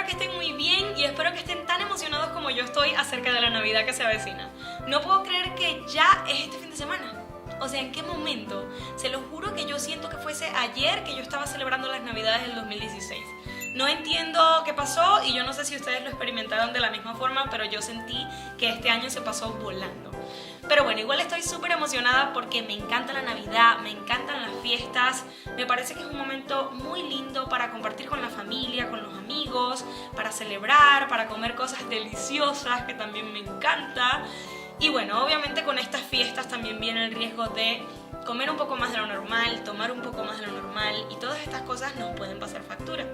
que estén muy bien y espero que estén tan emocionados como yo estoy acerca de la Navidad que se avecina. No puedo creer que ya es este fin de semana. O sea, ¿en qué momento? Se lo juro que yo siento que fuese ayer que yo estaba celebrando las Navidades del 2016. No entiendo qué pasó y yo no sé si ustedes lo experimentaron de la misma forma, pero yo sentí que este año se pasó volando. Pero bueno, igual estoy súper emocionada porque me encanta la Navidad, me encantan las fiestas, me parece que es un momento muy lindo para compartir con la familia, con los amigos, para celebrar, para comer cosas deliciosas que también me encanta. Y bueno, obviamente con estas fiestas también viene el riesgo de comer un poco más de lo normal, tomar un poco más de lo normal y todas estas cosas nos pueden pasar factura.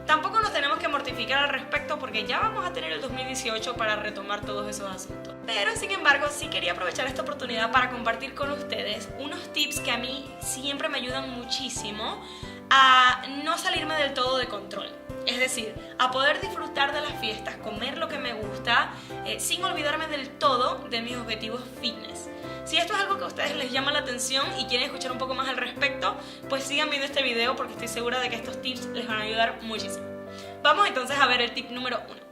Tampoco nos tenemos que mortificar al respecto porque ya vamos a tener el 2018 para retomar todos esos asuntos. Pero sin embargo sí quería aprovechar esta oportunidad para compartir con ustedes unos tips que a mí siempre me ayudan muchísimo a no salirme del todo de control. Es decir, a poder disfrutar de las fiestas, comer lo que me gusta, sin olvidarme del todo de mis objetivos fitness. Si esto es algo que a ustedes les llama la atención y quieren escuchar un poco más al respecto, pues sigan viendo este video porque estoy segura de que estos tips les van a ayudar muchísimo. Vamos entonces a ver el tip número 1.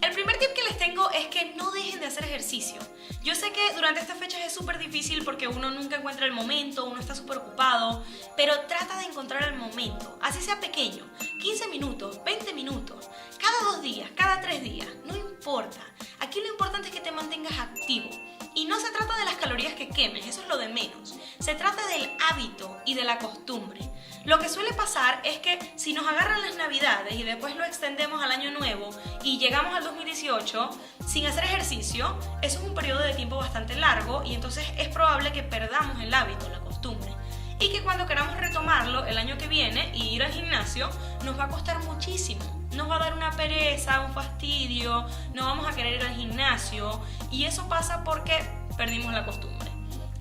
El primer tip que les tengo es que no dejen de hacer ejercicio. Yo sé que durante estas fechas es súper difícil porque uno nunca encuentra el momento, uno está súper ocupado, pero trata de encontrar el momento, así sea pequeño, 15 minutos, 20 minutos, cada 2 días, cada 3 días, no importa. Aquí lo importante es que te mantengas activo. Y no se trata de las calorías que quemes, eso es lo de menos. Se trata del hábito y de la costumbre. Lo que suele pasar es que si nos agarran las Navidades y después lo extendemos al Año Nuevo y llegamos al 2018 sin hacer ejercicio, eso es un periodo de tiempo bastante largo y entonces es probable que perdamos el hábito, la costumbre. Y que cuando queramos retomarlo el año que viene y ir al gimnasio, nos va a costar muchísimo. Nos va a dar una pereza, un fastidio, no vamos a querer ir al gimnasio y eso pasa porque perdimos la costumbre.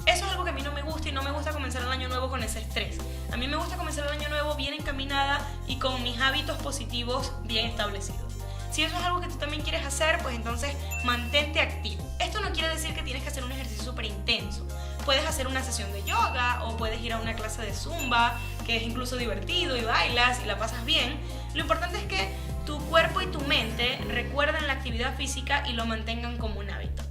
Eso es algo que a mí no me gusta y no me gusta comenzar el año nuevo con ese estrés. A mí me gusta comenzar el año nuevo bien encaminada y con mis hábitos positivos bien establecidos. Si eso es algo que tú también quieres hacer, pues entonces mantente activo. Esto no quiere decir que tienes que hacer un ejercicio súper intenso. Puedes hacer una sesión de yoga o puedes ir a una clase de zumba, que es incluso divertido y bailas y la pasas bien. Lo importante es que tu cuerpo y tu mente recuerden la actividad física y lo mantengan como un hábito.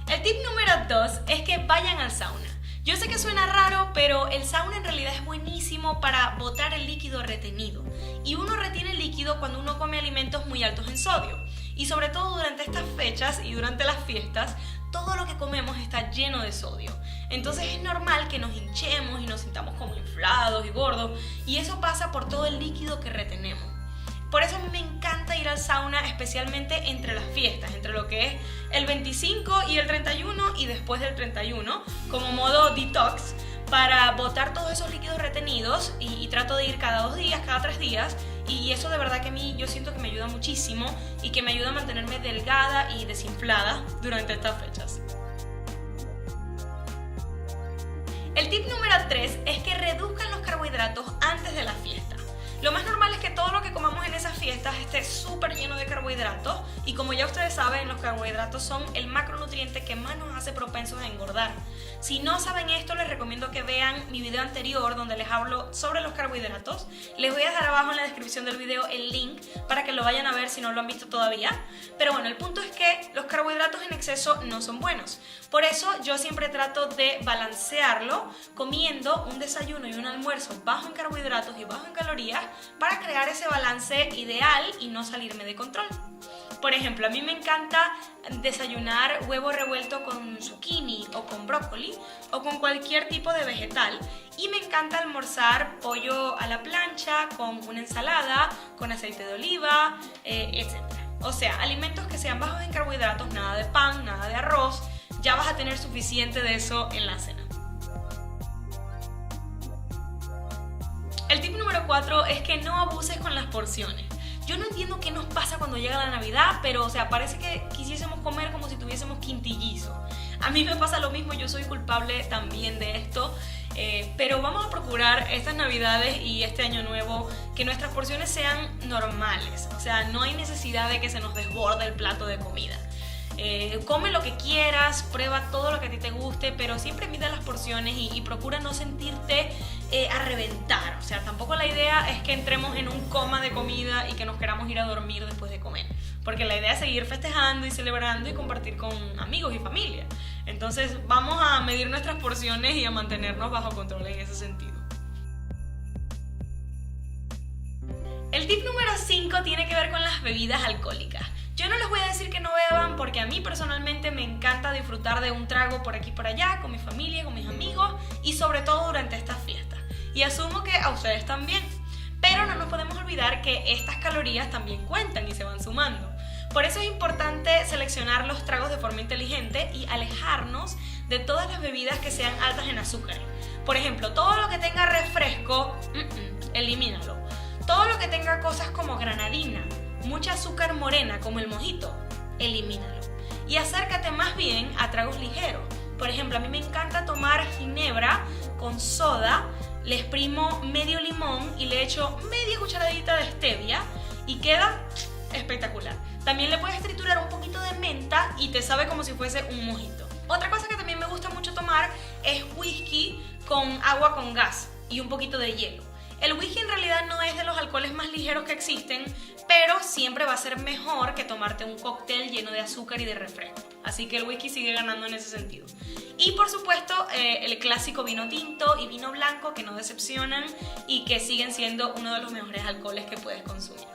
El tip número 2 es que vayan al sauna. Yo sé que suena raro, pero el sauna en realidad es buenísimo para botar el líquido retenido. Y uno retiene líquido cuando uno come alimentos muy altos en sodio. Y sobre todo durante estas fechas y durante las fiestas, todo lo que comemos está lleno de sodio. Entonces es normal que nos hinchemos y nos sintamos como inflados y gordos. Y eso pasa por todo el líquido que retenemos. Por eso a mí me encanta ir al sauna, especialmente entre las fiestas, entre lo que es el 25 y el 31 y después del 31, como modo detox, para botar todos esos líquidos retenidos y trato de ir cada 2 días, cada 3 días y eso de verdad que a mí yo siento que me ayuda muchísimo y que me ayuda a mantenerme delgada y desinflada durante estas fechas. El tip número 3 es que reduzcan los carbohidratos antes de la fiesta. Lo más normal es que todo lo que comamos en esas fiestas esté súper lleno de carbohidratos y como ya ustedes saben, los carbohidratos son el macronutriente que más nos hace propensos a engordar. Si no saben esto, les recomiendo que vean mi video anterior donde les hablo sobre los carbohidratos. Les voy a dejar abajo en la descripción del video el link para que lo vayan a ver si no lo han visto todavía. Pero bueno, el punto es que los carbohidratos en exceso no son buenos. Por eso yo siempre trato de balancearlo comiendo un desayuno y un almuerzo bajo en carbohidratos y bajo en calorías para crear ese balance ideal y no salirme de control. Por ejemplo, a mí me encanta desayunar huevo revuelto con zucchini o con brócoli o con cualquier tipo de vegetal y me encanta almorzar pollo a la plancha con una ensalada, con aceite de oliva, etc. O sea, alimentos que sean bajos en carbohidratos, nada de pan, nada de arroz, ya vas a tener suficiente de eso en la cena. El tip número 4 es que no abuses con las porciones. Yo no entiendo qué nos pasa cuando llega la Navidad, pero o sea, parece que quisiésemos comer como si tuviésemos quintillizo. A mí me pasa lo mismo, yo soy culpable también de esto, pero vamos a procurar estas Navidades y este Año Nuevo que nuestras porciones sean normales. O sea, no hay necesidad de que se nos desborde el plato de comida. Come lo que quieras, prueba todo lo que a ti te guste, pero siempre mide las porciones y procura no sentirte a reventar. O sea, tampoco la idea es que entremos en un coma de comida y que nos queramos ir a dormir después de comer, porque la idea es seguir festejando y celebrando y compartir con amigos y familia. Entonces vamos a medir nuestras porciones y a mantenernos bajo control en ese sentido. El tip número 5 tiene que ver con las bebidas alcohólicas. Yo no les voy a decir que no beban, porque a mí personalmente me encanta disfrutar de un trago por aquí y por allá, con mi familia, con mis amigos y sobre todo durante estas fiestas. Y asumo que a ustedes también. Pero no nos podemos olvidar que estas calorías también cuentan y se van sumando. Por eso es importante seleccionar los tragos de forma inteligente y alejarnos de todas las bebidas que sean altas en azúcar. Por ejemplo, todo lo que tenga refresco, elimínalo. Todo lo que tenga cosas como granadina, mucha azúcar morena como el mojito, elimínalo. Y acércate más bien a tragos ligeros. Por ejemplo, a mí me encanta tomar ginebra con soda, le exprimo medio limón y le echo media cucharadita de stevia y queda espectacular. También le puedes triturar un poquito de menta y te sabe como si fuese un mojito. Otra cosa que también me gusta mucho tomar es whisky con agua con gas y un poquito de hielo. El whisky en realidad no es de los alcoholes más ligeros que existen, pero siempre va a ser mejor que tomarte un cóctel lleno de azúcar y de refresco. Así que el whisky sigue ganando en ese sentido. Y por supuesto, el clásico vino tinto y vino blanco, que no decepcionan y que siguen siendo uno de los mejores alcoholes que puedes consumir.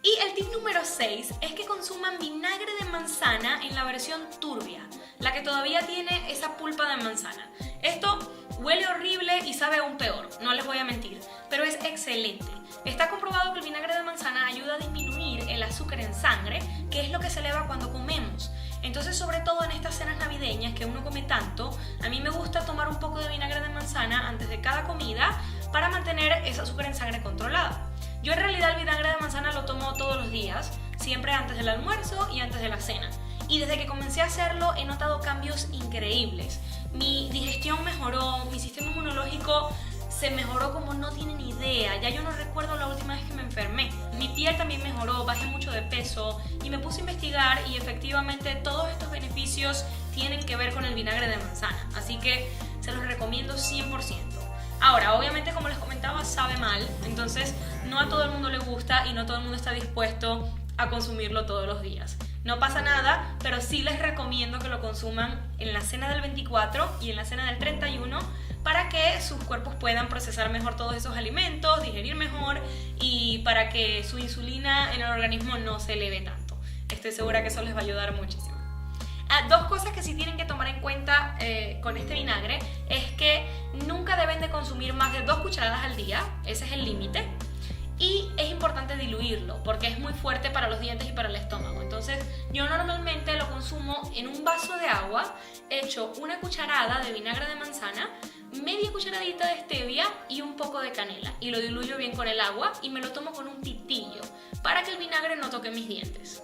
Y el tip número 6 es que consuman vinagre de manzana en la versión turbia, la que todavía tiene esa pulpa de manzana. Esto huele horrible y sabe aún peor, no les voy a mentir, pero es excelente. Está comprobado que el vinagre de manzana ayuda a disminuir el azúcar en sangre, que es lo que se eleva cuando comemos. Entonces, sobre todo en estas cenas navideñas que uno come tanto, a mí me gusta tomar un poco de vinagre de manzana antes de cada comida para mantener ese azúcar en sangre controlada. Yo en realidad el vinagre de manzana lo tomo todos los días, siempre antes del almuerzo y antes de la cena. Y desde que comencé a hacerlo he notado cambios increíbles. Mi digestión mejoró, mi sistema inmunológico se mejoró como no tienen idea. Ya yo no recuerdo la última vez que me enfermé. Mi piel también mejoró, bajé mucho de peso y me puse a investigar y efectivamente todos estos beneficios tienen que ver con el vinagre de manzana. Así que se los recomiendo 100%. Ahora, obviamente, como les comentaba, sabe mal, entonces no a todo el mundo le gusta y no todo el mundo está dispuesto a consumirlo todos los días. No pasa nada, pero sí les recomiendo que lo consuman en la cena del 24 y en la cena del 31 para que sus cuerpos puedan procesar mejor todos esos alimentos, digerir mejor y para que su insulina en el organismo no se eleve tanto. Estoy segura que eso les va a ayudar muchísimo. Dos cosas que sí tienen que tomar en cuenta con este vinagre es que nunca deben de consumir más de 2 cucharadas al día, ese es el límite, y es importante diluirlo porque es muy fuerte para los dientes y para el estómago. Entonces yo normalmente lo consumo en un vaso de agua, echo una cucharada de vinagre de manzana, media cucharadita de stevia y un poco de canela y lo diluyo bien con el agua y me lo tomo con un pitillo para que el vinagre no toque mis dientes.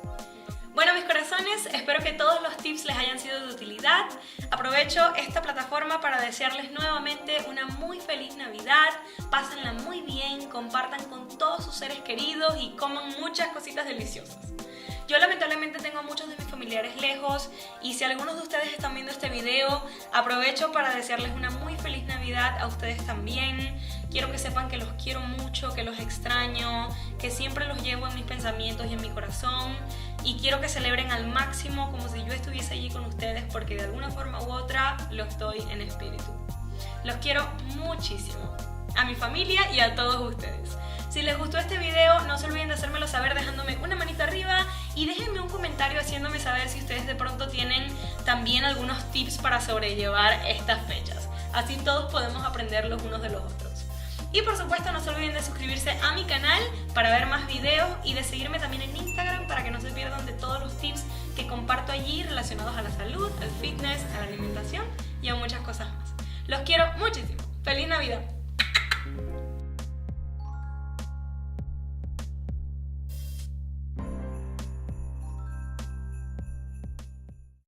Bueno, mis corazones, espero que todos los tips les hayan sido de utilidad. Aprovecho esta plataforma para desearles nuevamente una muy feliz Navidad. Pásenla muy bien, compartan con todos sus seres queridos y coman muchas cositas deliciosas. Yo lamentablemente tengo a muchos de mis familiares lejos y si algunos de ustedes están viendo este video, aprovecho para desearles una muy feliz Navidad a ustedes también. Quiero que sepan que los quiero mucho, que los extraño, que siempre los llevo en mis pensamientos y en mi corazón y quiero que celebren al máximo como si yo estuviese allí con ustedes porque de alguna forma u otra lo estoy en espíritu. Los quiero muchísimo, a mi familia y a todos ustedes. Si les gustó este video, no se olviden de hacérmelo saber dejándome una manita arriba y déjenme un comentario haciéndome saber si ustedes de pronto tienen también algunos tips para sobrellevar estas fechas. Así todos podemos aprender los unos de los otros. Y por supuesto no se olviden de suscribirse a mi canal para ver más videos y de seguirme también en Instagram para que no se pierdan de todos los tips que comparto allí relacionados a la salud, al fitness, a la alimentación y a muchas cosas más. Los quiero muchísimo. ¡Feliz Navidad!